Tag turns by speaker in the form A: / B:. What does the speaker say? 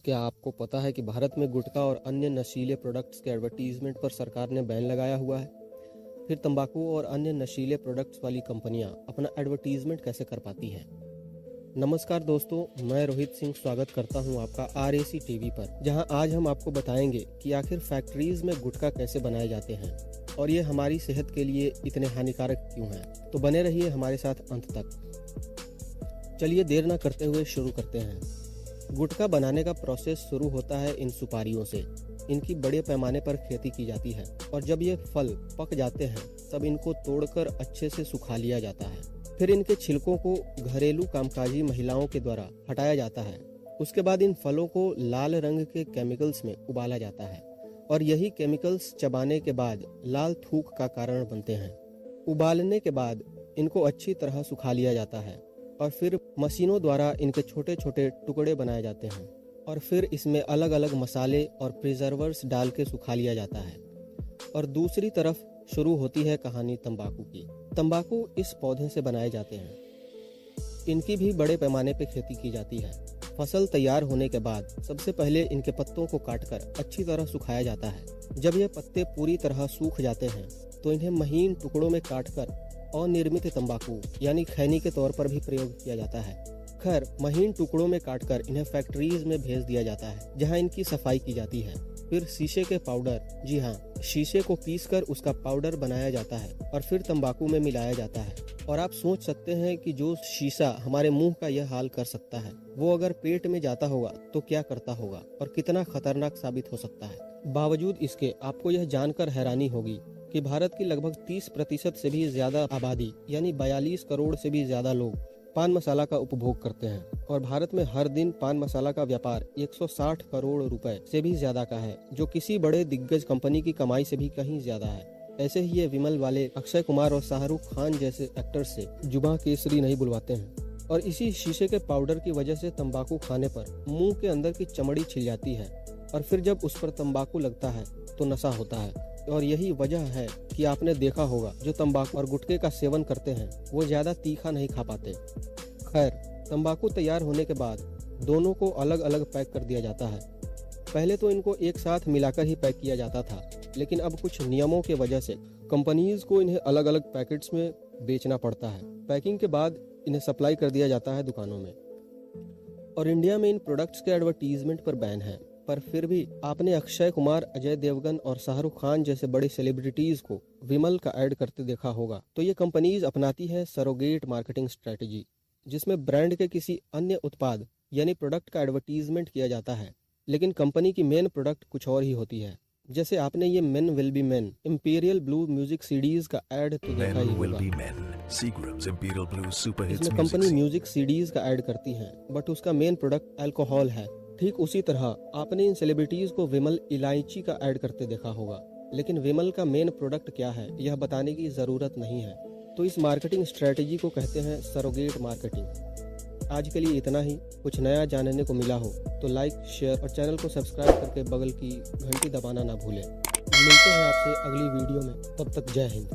A: क्या आपको पता है कि भारत में गुटखा और अन्य नशीले प्रोडक्ट्स के एडवर्टीजमेंट पर सरकार ने बैन लगाया हुआ है? फिर तंबाकू और अन्य नशीले प्रोडक्ट्स वाली कंपनियां अपना एडवर्टीजमेंट कैसे कर पाती हैं? नमस्कार दोस्तों, मैं रोहित सिंह स्वागत करता हूं आपका RAC टीवी पर, जहां आज हम आपको बताएंगे कि आखिर फैक्ट्रीज में गुटखा कैसे बनाए जाते हैं और ये हमारी सेहत के लिए इतने हानिकारक क्यों हैं। तो बने रहिए हमारे साथ अंत तक। चलिए देर न करते हुए शुरू करते हैं। गुटखा बनाने का प्रोसेस शुरू होता है इन सुपारियों से। इनकी बड़े पैमाने पर खेती की जाती है और जब ये फल पक जाते हैं तब इनको तोड़कर अच्छे से सुखा लिया जाता है। फिर इनके छिलकों को घरेलू कामकाजी महिलाओं के द्वारा हटाया जाता है। उसके बाद इन फलों को लाल रंग के केमिकल्स में उबाला जाता है और यही केमिकल्स चबाने के बाद लाल थूक का कारण बनते हैं। उबालने के बाद इनको अच्छी तरह सुखा लिया जाता है और फिर मशीनों द्वारा इनके छोटे छोटे टुकड़े बनाए जाते हैं और फिर इसमें अलग अलग मसाले और प्रिजर्वर्स डाल के सुखा लिया जाता है। और दूसरी तरफ शुरू होती है कहानी तंबाकू की। तंबाकू इस पौधे से बनाए जाते हैं। इनकी भी बड़े पैमाने पे खेती की जाती है। फसल तैयार होने के बाद सबसे पहले इनके पत्तों को काटकर अच्छी तरह सुखाया जाता है। जब ये पत्ते पूरी तरह सूख जाते हैं तो इन्हें महीन टुकड़ों में काटकर अनिर्मित तंबाकू यानी खैनी के तौर पर भी प्रयोग किया जाता है। खैर, महीन टुकड़ों में काटकर इन्हें फैक्ट्रीज में भेज दिया जाता है जहां इनकी सफाई की जाती है। फिर शीशे के पाउडर, जी हाँ, शीशे को पीसकर उसका पाउडर बनाया जाता है और फिर तंबाकू में मिलाया जाता है। और आप सोच सकते हैं कि जो शीशा हमारे मुंह का यह हाल कर सकता है, वो अगर पेट में जाता होगा तो क्या करता होगा और कितना खतरनाक साबित हो सकता है। बावजूद इसके आपको यह जानकर हैरानी होगी कि भारत की लगभग 30% से भी ज्यादा आबादी यानी 42 करोड़ से भी ज्यादा लोग पान मसाला का उपभोग करते हैं और भारत में हर दिन पान मसाला का व्यापार 160 करोड़ रुपए से भी ज्यादा का है, जो किसी बड़े दिग्गज कंपनी की कमाई से भी कहीं ज्यादा है। ऐसे ही ये विमल वाले अक्षय कुमार और शाहरुख खान जैसे एक्टर्स से जुबां केसरी नहीं बुलवाते हैं। और इसी शीशे के पाउडर की वजह से तंबाकू खाने पर मुंह के अंदर की चमड़ी छिल जाती है और फिर जब उस पर तंबाकू लगता है तो नशा होता है। और यही वजह है कि आपने देखा होगा जो तंबाकू और गुटखे का सेवन करते हैं वो ज्यादा तीखा नहीं खा पाते। खैर, तंबाकू तैयार होने के बाद दोनों को अलग अलग पैक कर दिया जाता है। पहले तो इनको एक साथ मिलाकर ही पैक किया जाता था, लेकिन अब कुछ नियमों के वजह से कंपनीज को इन्हें अलग अलग पैकेट्स में बेचना पड़ता है। पैकिंग के बाद इन्हें सप्लाई कर दिया जाता है दुकानों में। और इंडिया में इन प्रोडक्ट्स के एडवर्टीजमेंट पर बैन है, पर फिर भी आपने अक्षय कुमार, अजय देवगन और शाहरुख खान जैसे बड़े सेलिब्रिटीज को विमल का ऐड करते देखा होगा। तो ये कंपनीज अपनाती है सरोगेट मार्केटिंग स्ट्रेटेजी, जिसमें ब्रांड के किसी अन्य उत्पाद यानी प्रोडक्ट का एडवर्टीजमेंट किया जाता है, लेकिन कंपनी की मेन प्रोडक्ट कुछ और ही होती है। जैसे आपने ये men will be main imperial blue music CDs का ऐड तो देखा ही होगा। इसमें कंपनी म्यूजिक सीडीज का ऐड करती है, बट उसका मेन प्रोडक्ट अल्कोहल है। ठीक उसी तरह आपने इन सेलिब्रिटीज को विमल इलायची का ऐड करते देखा होगा, लेकिन विमल का मेन प्रोडक्ट क्या है यह बताने की जरूरत नहीं है। तो इस मार्केटिंग स्ट्रेटेजी को कहते हैं सरोगेट मार्केटिंग। आज के लिए इतना ही। कुछ नया जानने को मिला हो तो लाइक, शेयर और चैनल को सब्सक्राइब करके बगल की घंटी दबाना ना भूलें। मिलते हैं आपसे अगली वीडियो में, तब तक जय हिंद।